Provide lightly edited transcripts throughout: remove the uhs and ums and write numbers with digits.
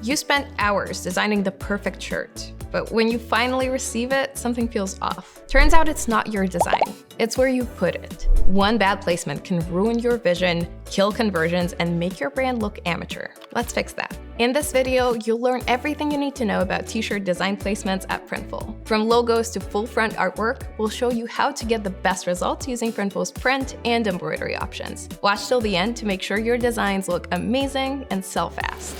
You spent hours designing the perfect shirt, but when you finally receive it, something feels off. Turns out it's not your design, it's where you put it. One bad placement can ruin your vision, kill conversions, and make your brand look amateur. Let's fix that. In this video, you'll learn everything you need to know about t-shirt design placements at Printful. From logos to full front artwork, we'll show you how to get the best results using Printful's print and embroidery options. Watch till the end to make sure your designs look amazing and sell fast.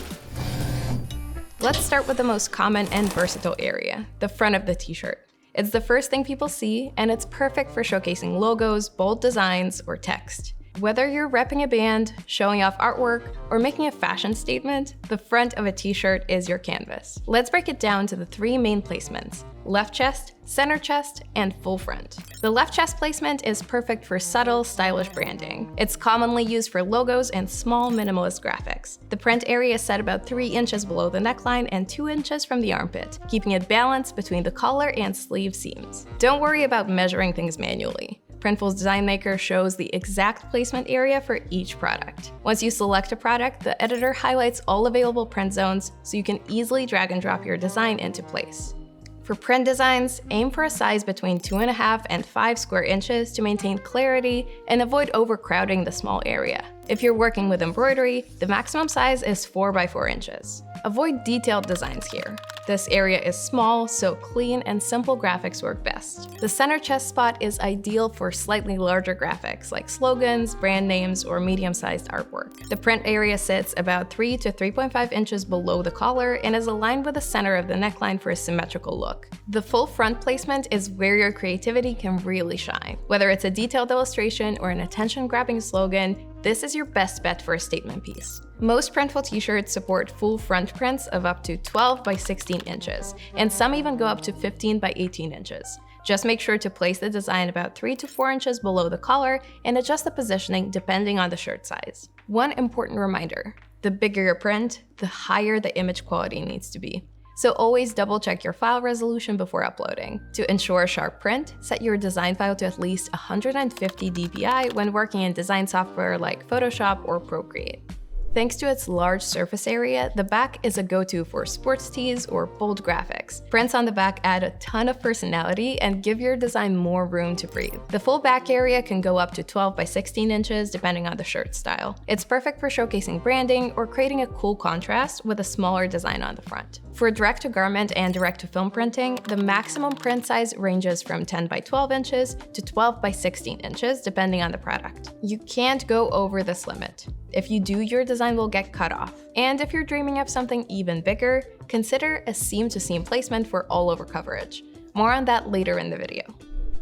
Let's start with the most common and versatile area, the front of the t-shirt. It's the first thing people see, and it's perfect for showcasing logos, bold designs, or text. Whether you're repping a band, showing off artwork, or making a fashion statement, the front of a t-shirt is your canvas. Let's break it down to the three main placements: left chest, center chest, and full front. The left chest placement is perfect for subtle, stylish branding. It's commonly used for logos and small, minimalist graphics. The print area is set about 3 inches below the neckline and 2 inches from the armpit, keeping it balanced between the collar and sleeve seams. Don't worry about measuring things manually. Printful Design Maker shows the exact placement area for each product. Once you select a product, the editor highlights all available print zones so you can easily drag and drop your design into place. For print designs, aim for a size between 2.5 and 5 square inches to maintain clarity and avoid overcrowding the small area. If you're working with embroidery, the maximum size is 4 by 4 inches. Avoid detailed designs here. This area is small, so clean and simple graphics work best. The center chest spot is ideal for slightly larger graphics like slogans, brand names, or medium-sized artwork. The print area sits about 3 to 3.5 inches below the collar and is aligned with the center of the neckline for a symmetrical look. The full front placement is where your creativity can really shine. Whether it's a detailed illustration or an attention-grabbing slogan, this is your best bet for a statement piece. Most Printful t-shirts support full front prints of up to 12 by 16 inches, and some even go up to 15 by 18 inches. Just make sure to place the design about 3 to 4 inches below the collar and adjust the positioning depending on the shirt size. One important reminder: the bigger your print, the higher the image quality needs to be. So always double check your file resolution before uploading. To ensure a sharp print, set your design file to at least 150 dpi when working in design software like Photoshop or Procreate. Thanks to its large surface area, the back is a go-to for sports tees or bold graphics. Prints on the back add a ton of personality and give your design more room to breathe. The full back area can go up to 12 by 16 inches depending on the shirt style. It's perfect for showcasing branding or creating a cool contrast with a smaller design on the front. For direct-to-garment and direct-to-film printing, the maximum print size ranges from 10 by 12 inches to 12 by 16 inches depending on the product. You can't go over this limit. If you do, your design will get cut off. And if you're dreaming of something even bigger, consider a seam-to-seam placement for all-over coverage. More on that later in the video.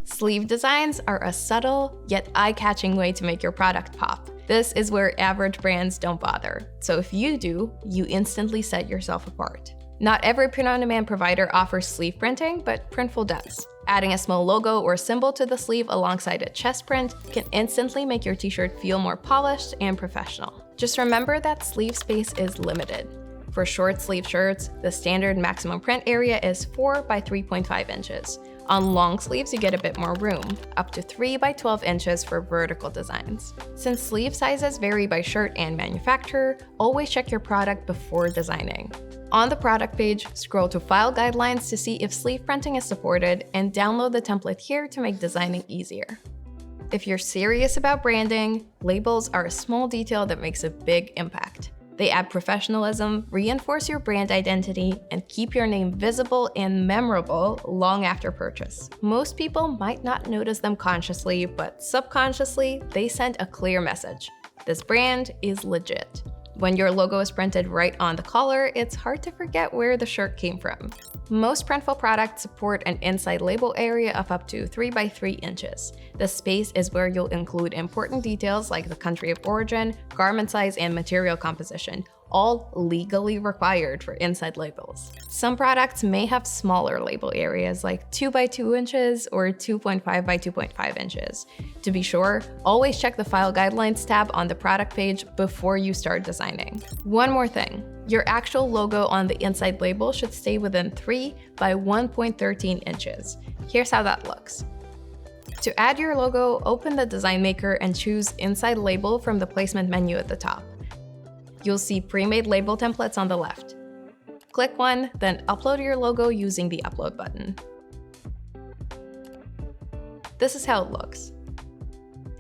Sleeve designs are a subtle yet eye-catching way to make your product pop. This is where average brands don't bother. So if you do, you instantly set yourself apart. Not every print-on-demand provider offers sleeve printing, but Printful does. Adding a small logo or symbol to the sleeve alongside a chest print can instantly make your t-shirt feel more polished and professional. Just remember that sleeve space is limited. For short sleeve shirts, the standard maximum print area is 4 by 3.5 inches. On long sleeves, you get a bit more room, up to 3 by 12 inches for vertical designs. Since sleeve sizes vary by shirt and manufacturer, always check your product before designing. On the product page, scroll to File Guidelines to see if sleeve printing is supported and download the template here to make designing easier. If you're serious about branding, labels are a small detail that makes a big impact. They add professionalism, reinforce your brand identity, and keep your name visible and memorable long after purchase. Most people might not notice them consciously, but subconsciously, they send a clear message. This brand is legit. When your logo is printed right on the collar, it's hard to forget where the shirt came from. Most Printful products support an inside label area of up to 3 by 3 inches. This space is where you'll include important details like the country of origin, garment size, and material composition, all legally required for inside labels. Some products may have smaller label areas like 2 by 2 inches or 2.5 by 2.5 inches. To be sure, always check the File Guidelines tab on the product page before you start designing. One more thing. Your actual logo on the inside label should stay within 3 by 1.13 inches. Here's how that looks. To add your logo, open the Design Maker and choose Inside Label from the placement menu at the top. You'll see pre-made label templates on the left. Click one, then upload your logo using the upload button. This is how it looks.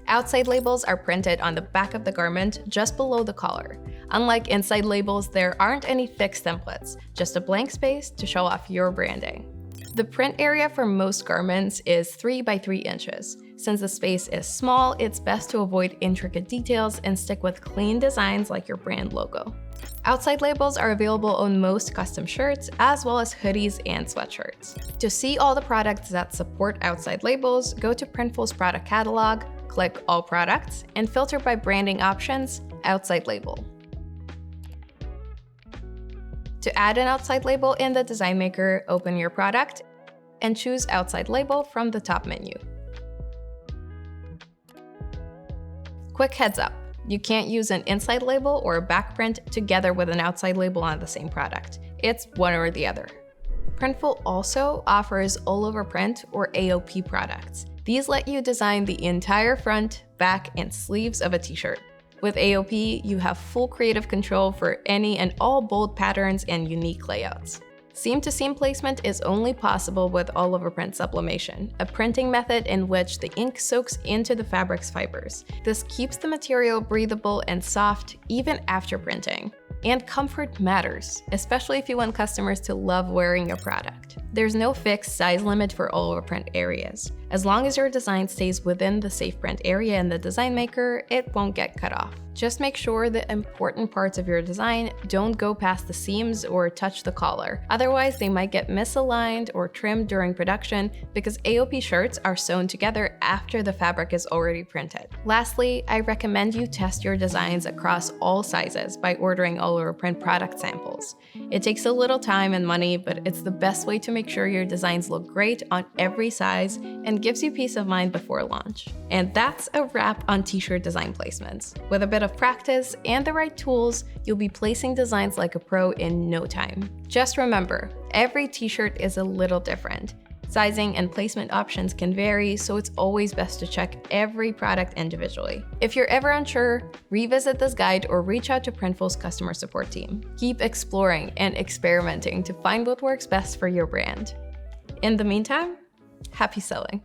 Outside labels are printed on the back of the garment just below the collar. Unlike inside labels, there aren't any fixed templates, just a blank space to show off your branding. The print area for most garments is 3 by 3 inches. Since the space is small, it's best to avoid intricate details and stick with clean designs like your brand logo. Outside labels are available on most custom shirts, as well as hoodies and sweatshirts. To see all the products that support outside labels, go to Printful's product catalog, click All Products, and filter by branding options, Outside Label. To add an outside label in the Design Maker, open your product and choose Outside Label from the top menu. Quick heads up, you can't use an inside label or a back print together with an outside label on the same product. It's one or the other. Printful also offers all-over print or AOP products. These let you design the entire front, back, and sleeves of a t-shirt. With AOP, you have full creative control for any and all bold patterns and unique layouts. Seam-to-seam placement is only possible with all-over print sublimation, a printing method in which the ink soaks into the fabric's fibers. This keeps the material breathable and soft even after printing. And comfort matters, especially if you want customers to love wearing your product. There's no fixed size limit for all-over print areas. As long as your design stays within the safe print area in the Design Maker, it won't get cut off. Just make sure the important parts of your design don't go past the seams or touch the collar. Otherwise, they might get misaligned or trimmed during production because AOP shirts are sewn together after the fabric is already printed. Lastly, I recommend you test your designs across all sizes by ordering all-over print product samples. It takes a little time and money, but it's the best way to make sure your designs look great on every size and gives you peace of mind before launch. And that's a wrap on t-shirt design placements. With a bit of practice and the right tools, you'll be placing designs like a pro in no time. Just remember, every t-shirt is a little different. Sizing and placement options can vary, so it's always best to check every product individually. If you're ever unsure, revisit this guide or reach out to Printful's customer support team. Keep exploring and experimenting to find what works best for your brand. In the meantime, happy selling!